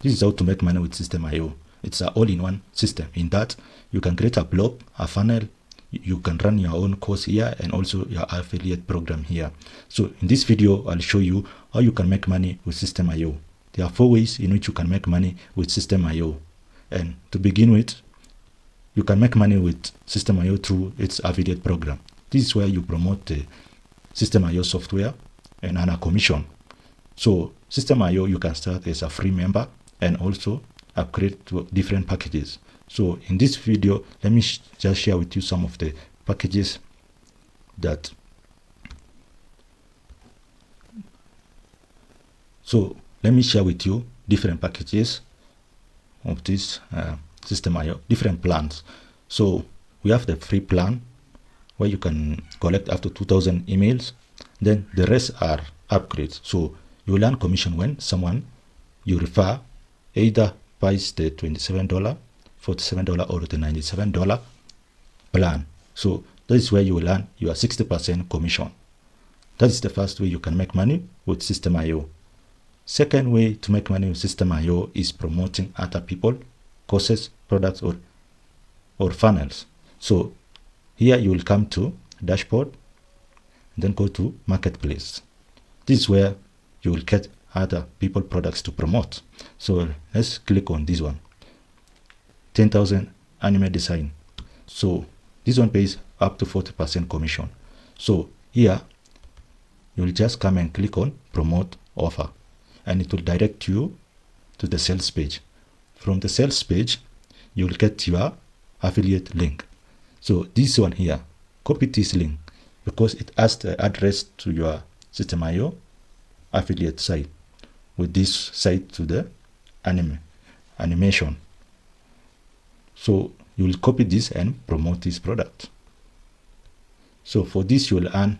This is how to make money with Systeme.io. It's an all-in-one system. In that, you can create a blog, a funnel, you can run your own course here, and also your affiliate program here. So in this video, I'll show you how you can make money with Systeme.io. There are 4 ways in which you can make money with Systeme.io. And to begin with, you can make money with Systeme.io through its affiliate program. This is where you promote the Systeme.io software and earn a commission. So Systeme.io, you can start as a free member and also upgrade to different packages. So in this video, let me just share with you some of the packages that. So let me share with you different packages of this Systeme.io, different plans. So we have the free plan where you can collect up to 2,000 emails. Then the rest are upgrades. So you will earn commission when someone you refer either buys the $27, $47, or the $97 plan. So that is where you will earn your 60% commission. That is the first way you can make money with Systeme.io. Second way to make money with Systeme.io is promoting other people, courses, products, or funnels. So here you will come to dashboard, then go to marketplace. This is where you will get other people products to promote. So let's click on this one, 10,000 anime design. So this one pays up to 40% commission. So here you will just come and click on promote offer, and it will direct you to the sales page. From the sales page, you will get your affiliate link. So this one here, copy this link because it has the address to your Systeme.io affiliate site, with this site to the animation. So you will copy this and promote this product. So for this, you will earn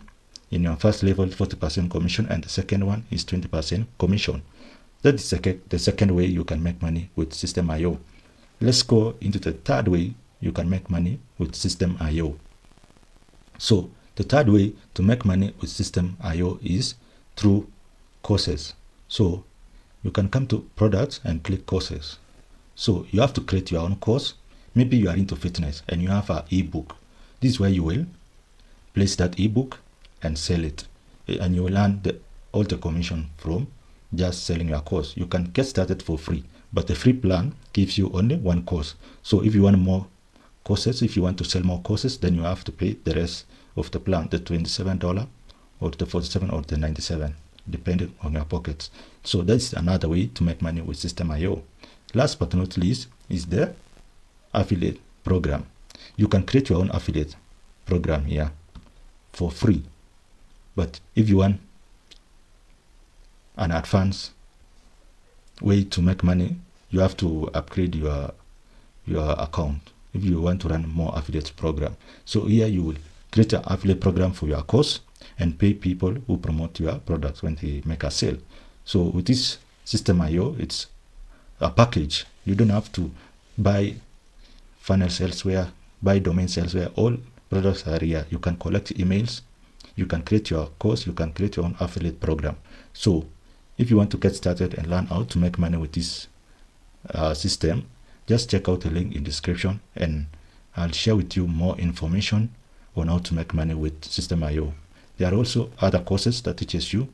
in your first level 40% commission, and the second one is 20% commission. That is the second way you can make money with Systeme.io. Let's go into the third way you can make money with Systeme.io. So the third way to make money with Systeme.io is through courses. So you can come to products and click courses. So you have to create your own course. Maybe you are into fitness and you have an ebook. This is where you will place that ebook and sell it, and you will earn all the commission from just selling your course. You can get started for free, but the free plan gives you only one course. So if you want more courses, if you want to sell more courses, then you have to pay the rest of the plan, the $27 or the $47 or the $97, depending on your pockets. So that's another way to make money with Systeme.io. Last but not least is the affiliate program. You can create your own affiliate program here for free. But if you want an advanced way to make money, you have to upgrade your account if you want to run more affiliate program. So here you will create an affiliate program for your course and pay people who promote your products when they make a sale. So with this Systeme.io, it's a package. You don't have to buy funnels elsewhere, buy domains elsewhere. All products are here. You can collect emails, you can create your course, you can create your own affiliate program. So if you want to get started and learn how to make money with this system, just check out the link in the description, and I'll share with you more information on how to make money with Systeme.io. There are also other courses that teaches you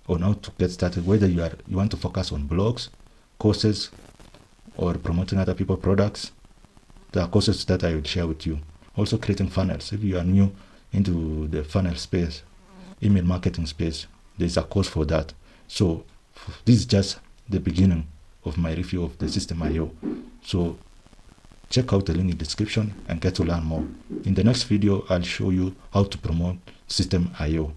on how to get started, whether you want to focus on blogs, courses, or promoting other people's products. There are courses that I will share with you. Also creating funnels. If you are new into the funnel space, email marketing space, there's a course for that. So this is just the beginning of my review of the Systeme.io. So check out the link in the description and get to learn more. In the next video, I'll show you how to promote Systeme.io.